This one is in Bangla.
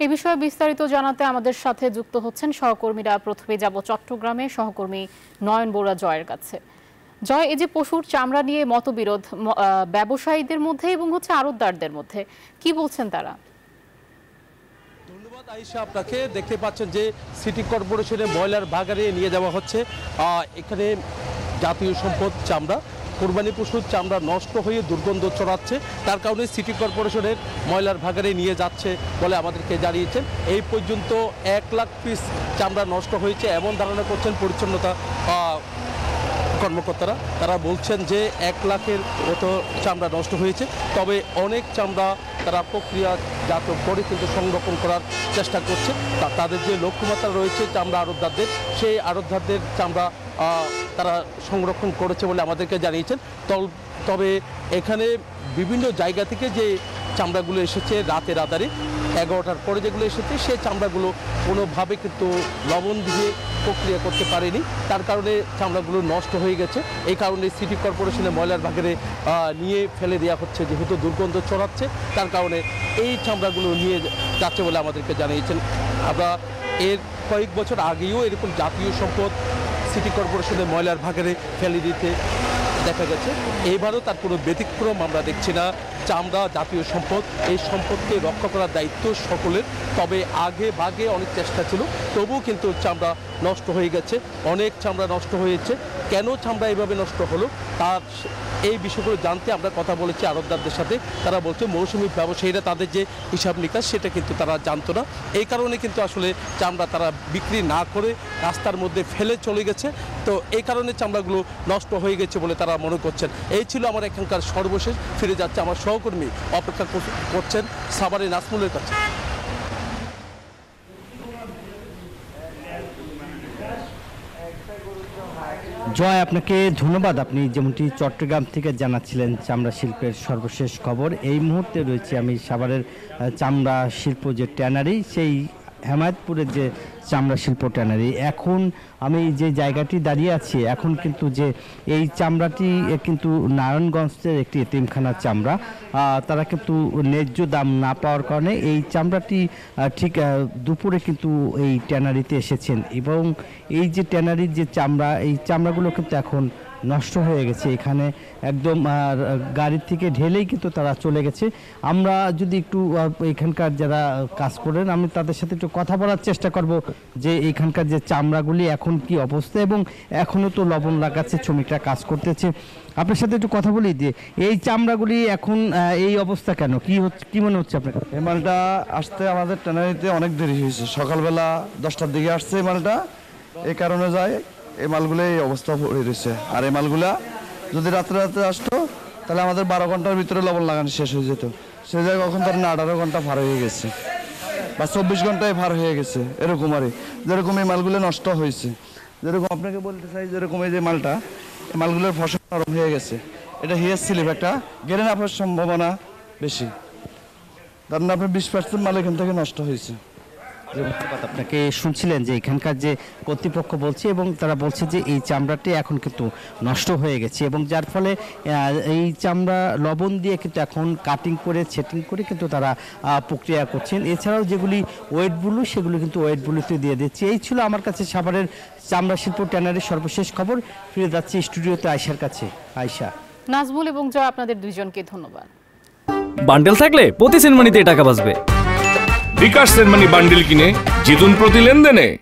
এই বিষয়ে বিস্তারিত জানাতে আমাদের সাথে যুক্ত হচ্ছেন সহকর্মীরা। প্রথমে যাব চট্টগ্রামে সহকর্মী নয়ন বড়ুয়া জয়ের কাছে। জয়, এই যে পশুর চামড়া নিয়ে মতবিরোধ ব্যবসায়ীদের মধ্যে এবং আড়তদারদের মধ্যে, কি বলছেন তারা? ধন্যবাদ আয়েশা, আপনাকে দেখতে পাচ্ছেন যে সিটি কর্পোরেশনে ময়লার ভাগাড়ে নিয়ে যাওয়া হচ্ছে। এখানে জাতীয় সম্পদ চামড়া, কোরবানি পশুর চামড়া নষ্ট হয়ে দুর্গন্ধ ছড়াচ্ছে, তার কারণে সিটি কর্পোরেশনের ময়লার ভাগাড়ে নিয়ে যাচ্ছে বলে আমাদেরকে জানিয়েছেন। এই পর্যন্ত 1 লাখ পিস চামড়া নষ্ট হয়েছে এমন ধারণা করছেন পরিচ্ছন্নতা কর্মকর্তারা। তারা বলছেন যে 1 লাখের মতো চামড়া নষ্ট হয়েছে, তবে অনেক চামড়া তারা প্রক্রিয়াজাত করে কিন্তু সংরক্ষণ করার চেষ্টা করছে। তাদের যে লক্ষ্যমাত্রা রয়েছে চামড়া আড়তদারদের, সেই আড়তদারদের চামড়া তারা সংরক্ষণ করেছে বলে আমাদেরকে জানিয়েছেন। তবে এখানে বিভিন্ন জায়গা থেকে যে চামড়াগুলো এসেছে রাতের আধারে 11টার পরে যেগুলো এসেছে, সেই চামড়াগুলো কোনোভাবে কিন্তু লবণ দিয়ে প্রক্রিয়া করতে পারেনি, তার কারণে চামড়াগুলো নষ্ট হয়ে গেছে। এই কারণে সিটি কর্পোরেশনে ময়লার ভাগাড়ে নিয়ে ফেলে দেওয়া হচ্ছে, যেহেতু দুর্গন্ধ ছড়াচ্ছে তার কারণে এই চামড়াগুলো নিয়ে যাচ্ছে বলে আমাদেরকে জানিয়েছেন। আমরা এর কয়েক বছর আগেও এরকম জাতীয় সম্পদ সিটি কর্পোরেশনে ময়লার ভাগাড়ে ফেলে দিতে দেখা গেছে। এইবারও তার কোনো ব্যতিক্রম আমরা দেখছি না। চামড়া জাতীয় সম্পদ, এই সম্পদকে রক্ষা করার দায়িত্ব সকলের। তবে আগে ভাগে অনেক চেষ্টা ছিল, তবুও কিন্তু চামড়া নষ্ট হয়ে গেছে, অনেক চামড়া নষ্ট হয়েছে। কেন চামড়া এইভাবে নষ্ট হলো তার এই বিষয়গুলো জানতে আমরা কথা বলেছি আড়তদারদের সাথে। তারা বলছে মৌসুমি ব্যবসায়ীরা তাদের যে হিসাব নিকাশ সেটা কিন্তু তারা জানতো না, এই কারণে কিন্তু আসলে চামড়া তারা বিক্রি না করে রাস্তার মধ্যে ফেলে চলে গেছে। তো এই কারণে চামড়াগুলো নষ্ট হয়ে গেছে বলে তারা মনে করছেন। এই ছিল আমার এখানকার সর্বশেষ। ফিরে যাচ্ছে আমার সহকর্মী অপেক্ষা করছেন সাভারে নাজমুলের কাছে। জয়, আপনাকে ধন্যবাদ। আপনি যেমনটি চট্টগ্রাম থেকে জানাচ্ছিলেন চামড়া শিল্পের সর্বশেষ খবর। এই মুহূর্তে রয়েছে আমি সাভারের চামড়া শিল্প যে ট্যানারি, সেই হেমায়তপুরের যে চামড়া শিল্প ট্যানারি। এখন আমি যে জায়গাটি দাঁড়িয়ে আছি, এখন কিন্তু যে এই চামড়াটি কিন্তু নারায়ণগঞ্জের একটি এতিমখানার চামড়া। তারা কিন্তু ন্যায্য দাম না পাওয়ার কারণে এই চামড়াটি ঠিক দুপুরে কিন্তু এই ট্যানারিতে এসেছেন, এবং এই যে ট্যানারির যে চামড়া, এই চামড়াগুলো কিন্তু এখন নষ্ট হয়ে গেছে। এখানে একদম গাড়ির থেকে ঢেলেই কিন্তু তারা চলে গেছে। আমরা যদি একটু এখানকার যারা কাজ করেন, আমি তাদের সাথে একটু কথা বলার চেষ্টা করব যে এখানকার যে চামড়াগুলি এখন কি অবস্থা, এবং এখনও তো লবণ লাগাচ্ছে, শ্রমিকরা কাজ করতেছে। আপনার সাথে একটু কথা বলি যে এই চামড়াগুলি এখন এই অবস্থা কেন, কি মনে হচ্ছে আপনার? এই মালটা আসতে আমাদের ট্যানারিতে অনেক দেরি হয়েছে। সকালবেলা 10টার দিকে আসছে এই মালটা, এই কারণে যায় এই মালগুলো এই অবস্থা পড়ে রয়েছে। আর এই মালগুলা যদি রাত্রে আসতো তাহলে আমাদের 12 ঘন্টার ভিতরে লবণ লাগানো শেষ হয়ে যেত। সে জায়গায় কখন তার 18 ঘন্টা পার হয়ে গেছে বা 24 ঘন্টায় পার হয়ে গেছে, এরকম। আর যেরকম এই মালগুলো নষ্ট হয়েছে, যেরকম আপনাকে বলতে চাই, যেরকম এই যে মালটা, এই মালগুলোর ফসল নরম হয়ে গেছে। এটা হিয়ার স্লিপ, একটা গেড়ে না পাওয়ার সম্ভাবনা বেশি। ধরেন আপনার 20% মাল এখান থেকে নষ্ট হয়েছে। আপনাকে শুনছিলেন যে এখানকার যে কর্তৃপক্ষ বলছে, এবং তারা বলছে যে এই চামড়াটি এখন কিন্তু নষ্ট হয়ে গেছে, এবং যার ফলে এই চামড়া লবণ দিয়ে কিন্তু এখন কাটিং করে সেটিং করে কিন্তু তারা প্রক্রিয়া করছেন। এছাড়াও যেগুলি ওয়েট ব্লু, সেগুলো কিন্তু ওয়েট ব্লুতে দিয়ে দিচ্ছে। এই ছিল আমার কাছে সাভারের চামড়া শিল্প ট্যানারির সর্বশেষ খবর। ফিরে যাচ্ছি স্টুডিওতে আয়শার কাছে। আয়শা, নাজমুল এবং জয়, আপনাদের দুইজনকে ধন্যবাদ। বান্ডেল থাকলে প্রতি সেনমানিতে টাকা বাঁচবে। বিকাশ সেনমানি বান্ডেল কিনে জিতুন প্রতি লেনদেনে।